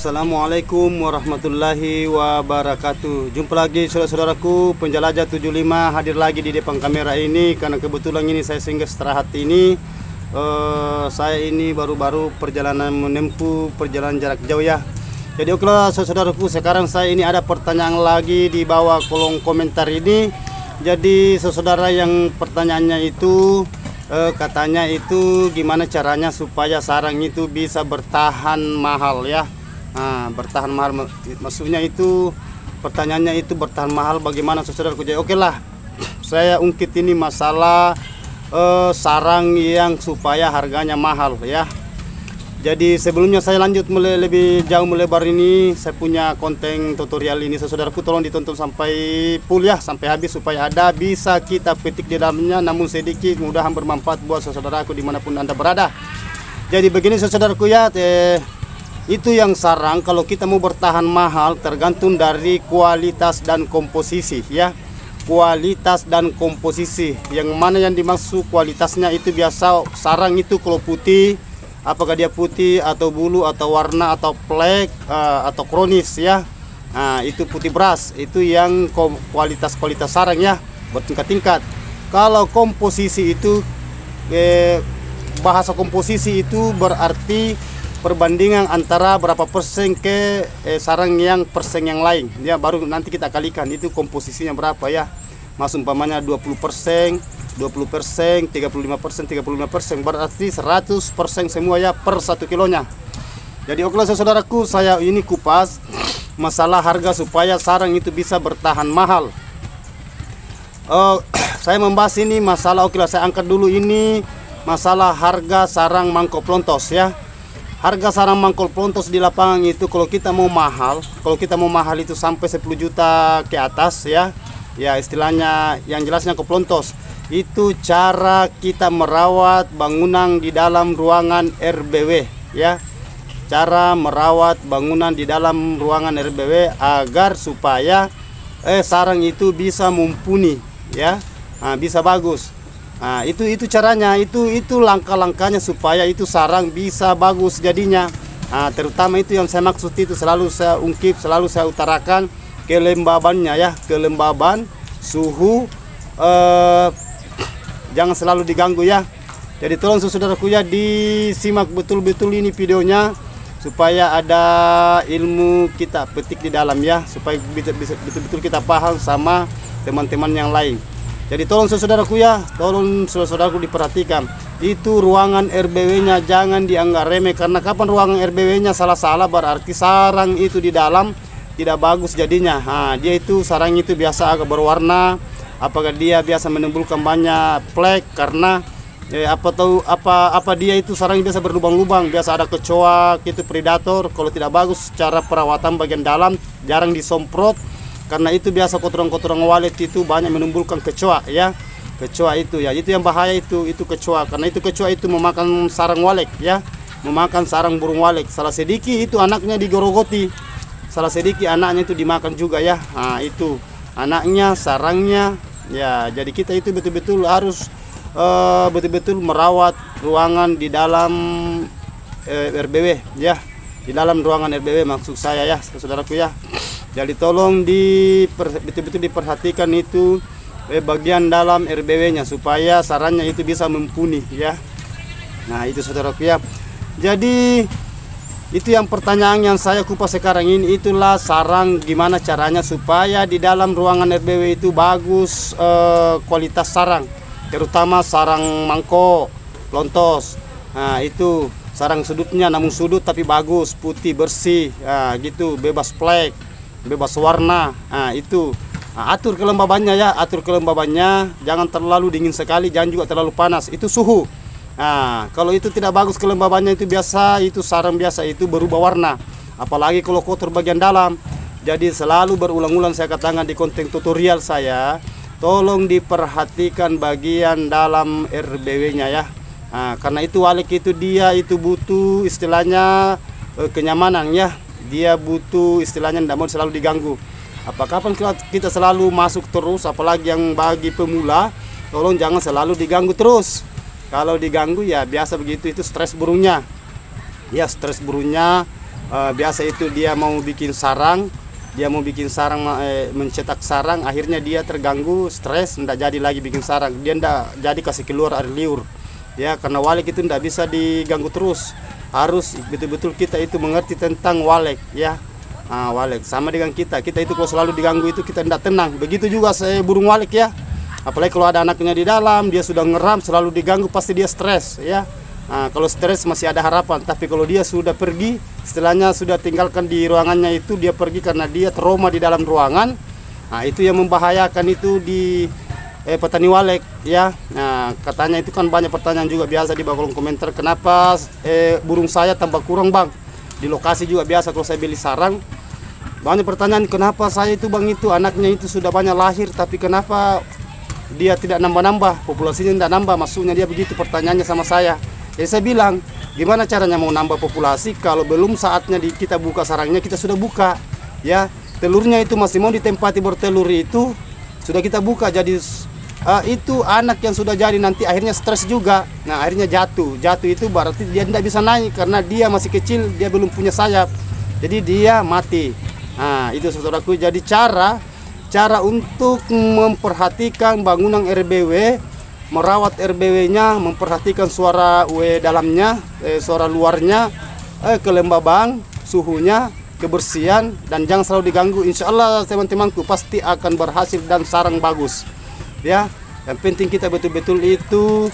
Assalamualaikum warahmatullahi wabarakatuh. Jumpa lagi saudara-saudaraku penjelajah 75 hadir lagi di depan kamera ini karena kebetulan ini saya singgah istirahat ini. Saya ini baru-baru perjalanan menempuh perjalanan jarak jauh ya. Jadi okelah saudara-saudaraku, sekarang saya ini ada pertanyaan lagi di bawah kolom komentar ini. Jadi saudara yang pertanyaannya itu katanya itu gimana caranya supaya sarang itu bisa bertahan mahal ya. Nah, bertahan mahal maksudnya itu pertanyaannya itu bertahan mahal bagaimana saudaraku. Jadi oke lah, saya ungkit ini masalah sarang yang supaya harganya mahal ya. Jadi sebelumnya saya lanjut lebih jauh melebar ini, saya punya konten tutorial ini saudaraku, tolong ditonton sampai full ya, sampai habis supaya ada bisa kita petik di dalamnya namun sedikit, mudahan bermanfaat buat saudaraku dimanapun anda berada. Jadi begini saudaraku ya, itu yang sarang kalau kita mau bertahan mahal tergantung dari kualitas dan komposisi ya. Kualitas dan komposisi, yang mana yang dimaksud kualitasnya itu biasa sarang itu kalau putih, apakah dia putih atau bulu atau warna atau plek atau kronis ya. Nah, itu putih beras, itu yang kualitas sarang ya, bertingkat-tingkat. Kalau komposisi itu bahasa komposisi itu berarti perbandingan antara berapa persen ke sarang yang persen yang lain ya, baru nanti kita kalikan itu komposisinya berapa ya. Maksud umpamanya 20%, 20%, 35%, 35%, berarti 100% semua ya per 1 kilonya. Jadi okelah saudaraku, saya ini kupas masalah harga supaya sarang itu bisa bertahan mahal. Saya membahas ini masalah, okelah saya angkat dulu ini masalah harga sarang mangkok plontos ya. Harga sarang mangkok plontos di lapangan itu kalau kita mau mahal, itu sampai 10 juta ke atas ya. Ya istilahnya yang jelasnya keplontos. Itu cara kita merawat bangunan di dalam ruangan RBW ya. Cara merawat bangunan di dalam ruangan RBW agar supaya sarang itu bisa mumpuni ya. Nah, bisa bagus. Nah, itu caranya, itu langkah-langkahnya supaya itu sarang bisa bagus jadinya. Nah, terutama itu yang saya maksud, itu selalu saya ungkip, selalu saya utarakan kelembabannya ya, kelembaban, suhu, jangan selalu diganggu ya. Jadi tolong saudaraku ya disimak betul-betul ini videonya supaya ada ilmu kita petik di dalam ya, supaya bisa betul-betul kita paham sama teman-teman yang lain. Jadi tolong saudaraku ya, tolong saudaraku diperhatikan. Itu ruangan RBW-nya jangan dianggap remeh, karena kapan ruangan RBW-nya salah-salah berarti sarang itu di dalam tidak bagus jadinya. Nah, dia itu sarang itu biasa agak berwarna, apakah dia biasa menimbulkan banyak plek karena apa dia itu sarang biasa berlubang-lubang, biasa ada kecoa itu predator. Kalau tidak bagus cara perawatan bagian dalam, jarang disemprot. Karena itu biasa kotoran-kotoran walet itu banyak menimbulkan kecoa ya. Kecoa itu ya, itu yang bahaya itu kecoa. Karena itu kecoa itu memakan sarang walek ya, memakan sarang burung walek. Salah sedikit itu anaknya digorogoti, salah sedikit anaknya itu dimakan juga ya. Nah, itu anaknya, sarangnya ya. Jadi kita itu betul-betul harus betul-betul merawat ruangan di dalam RBW ya, di dalam ruangan RBW maksud saya ya saudaraku ya. Jadi tolong betul-betul diperhatikan itu bagian dalam RBW-nya supaya sarangnya itu bisa mumpuni ya. Nah itu saudaraku ya. Jadi itu yang pertanyaan yang saya kupas sekarang ini, itulah sarang gimana caranya supaya di dalam ruangan RBW itu bagus kualitas sarang, terutama sarang mangkok plontos. Nah itu sarang sudutnya namun sudut tapi bagus, putih bersih, nah, gitu, bebas plek, bebas warna. Nah itu atur kelembabannya ya, atur kelembabannya, jangan terlalu dingin sekali, jangan juga terlalu panas, itu suhu. Nah kalau itu tidak bagus kelembabannya, itu biasa itu sarang biasa itu berubah warna, apalagi kalau kotor bagian dalam. Jadi selalu berulang-ulang saya katakan di konten tutorial saya, tolong diperhatikan bagian dalam RBW-nya ya. Nah, karena itu walek itu dia itu butuh istilahnya kenyamanan ya. Dia butuh istilahnya tidak mau selalu diganggu. Apakah kita selalu masuk terus, apalagi yang bagi pemula, tolong jangan selalu diganggu terus. Kalau diganggu ya biasa begitu, itu stres burungnya. Ya stres burungnya biasa itu dia mau bikin sarang, mencetak sarang, akhirnya dia terganggu, stres, tidak jadi lagi bikin sarang, dia tidak jadi kasih keluar air liur, ya, karena walek itu tidak bisa diganggu terus, harus betul-betul kita itu mengerti tentang walek, ya. Walek sama dengan kita itu kalau selalu diganggu itu kita tidak tenang, begitu juga burung walek, ya. Apalagi kalau ada anaknya di dalam, dia sudah ngeram, selalu diganggu, pasti dia stres, ya. Kalau stres masih ada harapan, tapi kalau dia sudah pergi, istilahnya sudah tinggalkan di ruangannya itu, dia pergi karena dia trauma di dalam ruangan. Itu yang membahayakan itu di petani walek, ya. Katanya itu kan banyak pertanyaan juga biasa di bawah kolom komentar, kenapa burung saya tambah kurang, Bang? Di lokasi juga biasa kalau saya beli sarang, banyak pertanyaan, kenapa saya itu, Bang, itu anaknya itu sudah banyak lahir, tapi kenapa dia tidak nambah-nambah, populasinya tidak nambah, maksudnya dia begitu pertanyaannya sama saya. Jadi saya bilang, gimana caranya mau nambah populasi kalau belum saatnya kita buka sarangnya, kita sudah buka, ya. Telurnya itu masih mau ditempati bertelur itu sudah kita buka, jadi itu anak yang sudah jadi nanti akhirnya stres juga. Nah, akhirnya jatuh itu berarti dia tidak bisa naik karena dia masih kecil, dia belum punya sayap, jadi dia mati. Itu saudaraku, jadi cara untuk memperhatikan bangunan RBW, merawat RBW-nya, memperhatikan suara dalamnya, suara luarnya, kelembaban, suhunya, kebersihan, dan jangan selalu diganggu. Insya Allah teman-temanku pasti akan berhasil dan sarang bagus, ya. Yang penting kita betul-betul itu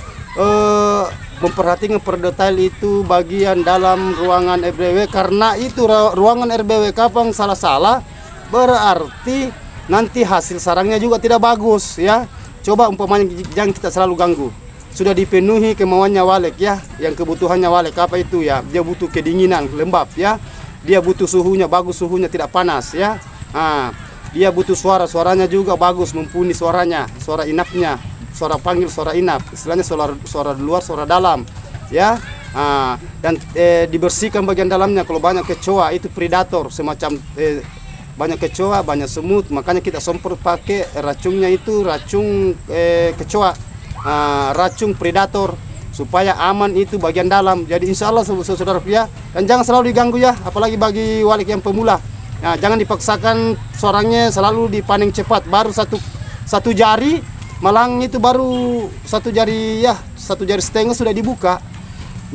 memperhatikan per detail itu bagian dalam ruangan RBW, karena itu ruangan RBW kapan salah-salah berarti nanti hasil sarangnya juga tidak bagus, ya. Coba umpamanya jangan kita selalu ganggu. Sudah dipenuhi kemauannya walek, ya. Yang kebutuhannya walek apa itu, ya? Dia butuh kedinginan, lembab, ya. Dia butuh suhunya bagus, suhunya tidak panas, ya. Dia butuh suaranya juga bagus, mumpuni suaranya, suara inapnya, suara panggil, suara inap. Istilahnya suara luar, suara dalam, ya. Dan dibersihkan bagian dalamnya. Kalau banyak kecoa itu predator, semacam banyak kecoa, banyak semut, makanya kita semprot pakai racunnya itu racun kecoa, racun predator, supaya aman itu bagian dalam. Jadi insya Allah saudara, ya, dan jangan selalu diganggu, ya, apalagi bagi walek yang pemula. Jangan dipaksakan sarangnya selalu dipanen cepat, baru satu jari malang itu, baru satu jari setengah sudah dibuka,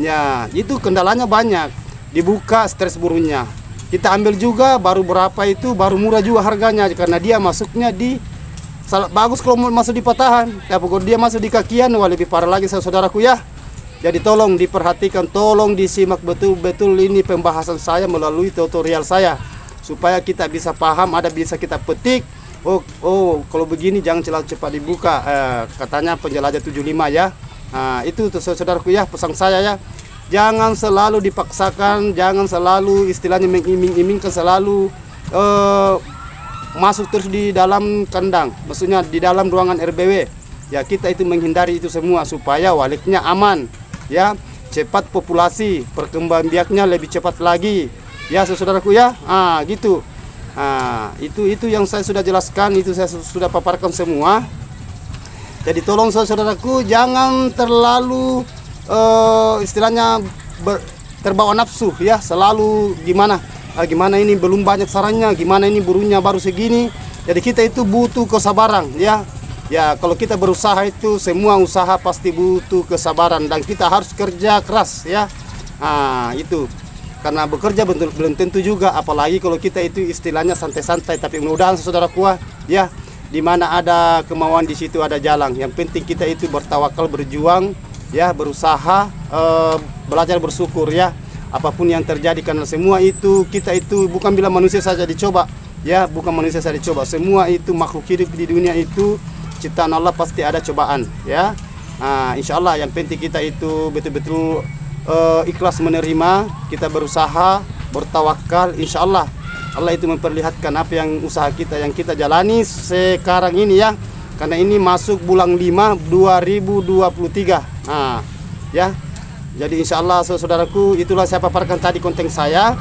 ya. Itu kendalanya banyak, dibuka stres burungnya. Kita ambil juga baru berapa itu, baru murah juga harganya, karena dia masuknya di bagus kalau masuk di patahan, ya. Pokoknya dia masuk di kakian, wah lebih parah lagi saudaraku, ya. Jadi tolong diperhatikan, tolong disimak betul-betul ini pembahasan saya melalui tutorial saya, supaya kita bisa paham, bisa kita petik. Oh kalau begini jangan cepat dibuka, katanya penjelajah 75, ya. Itu saudaraku, ya, pesan saya, ya. Jangan selalu dipaksakan, jangan selalu istilahnya mengiming-imingkan, selalu masuk terus di dalam kandang, maksudnya di dalam ruangan RBW, ya. Kita itu menghindari itu semua supaya waleknya aman, ya. Cepat populasi, perkembangan biaknya lebih cepat lagi, ya saudaraku, ya. Gitu. Itu yang saya sudah jelaskan, itu saya sudah paparkan semua. Jadi tolong saudaraku jangan terlalu istilahnya terbawa nafsu, ya. Selalu gimana ini belum banyak sarangnya, gimana ini burungnya baru segini. Jadi kita itu butuh kesabaran, ya. Ya, kalau kita berusaha itu semua usaha pasti butuh kesabaran, dan kita harus kerja keras, ya. Itu karena bekerja belum tentu juga, apalagi kalau kita itu istilahnya santai-santai. Tapi mudah-mudahan saudaraku, ya, di mana ada kemauan di situ ada jalan. Yang penting kita itu bertawakal, berjuang, ya, berusaha, belajar bersyukur, ya, apapun yang terjadi, karena semua itu kita itu bukan bila manusia saja dicoba, ya, bukan manusia saja dicoba, semua itu makhluk hidup di dunia itu ciptaan Allah pasti ada cobaan, ya. Insya Allah yang penting kita itu betul-betul ikhlas menerima, kita berusaha, bertawakal, insya Allah Allah itu memperlihatkan apa yang usaha kita yang kita jalani sekarang ini, ya. Karena ini masuk bulan 5 2023. Ya. Jadi insya Allah saudaraku, itulah saya paparkan tadi konten saya.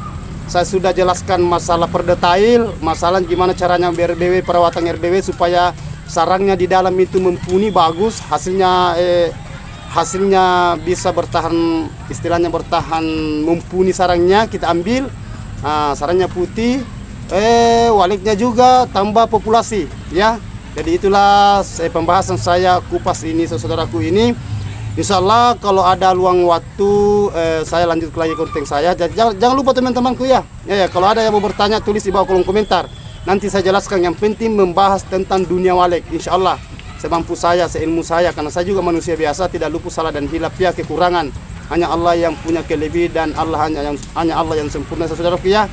Saya sudah jelaskan masalah per detail, masalah gimana caranya RBW, perawatan RBW supaya sarangnya di dalam itu mumpuni bagus, hasilnya bisa bertahan, istilahnya bertahan mumpuni sarangnya kita ambil. Sarangnya putih, waliknya juga tambah populasi ya. Jadi itulah pembahasan saya kupas ini saudaraku ini. Insya Allah kalau ada luang waktu saya lanjut lagi konten saya. Jangan lupa teman-temanku ya. Kalau ada yang mau bertanya tulis di bawah kolom komentar. Nanti saya jelaskan. Yang penting membahas tentang dunia walek. Insya Allah semampu saya, seilmu saya. Karena saya juga manusia biasa, tidak luput salah dan hilaf ya, kekurangan. Hanya Allah yang punya kelebihan dan hanya Allah yang sempurna saudaraku ya.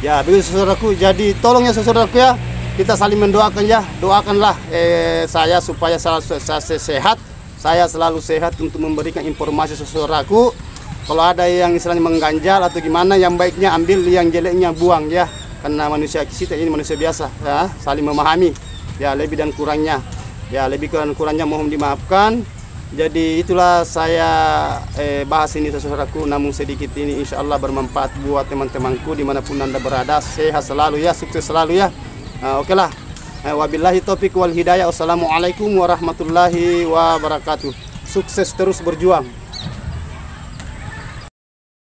Ya begitu saudaraku. Jadi tolong ya saudaraku ya, kita saling mendoakan ya. Doakanlah saya supaya saya sehat. Saya selalu sehat untuk memberikan informasi saudaraku. Kalau ada yang istilahnya mengganjal atau gimana, yang baiknya ambil, yang jeleknya buang ya. Karena manusia kita ini manusia biasa ya, saling memahami ya, lebih dan kurangnya. Ya lebih dan kurangnya mohon dimaafkan. Jadi itulah saya bahas ini saudaraku. Namun sedikit ini insya Allah bermanfaat buat teman-temanku dimanapun anda berada. Sehat selalu ya, sukses selalu ya. Oke lah. Wabillahi taufiq wal hidayah. Wassalamualaikum warahmatullahi wabarakatuh. Sukses terus berjuang.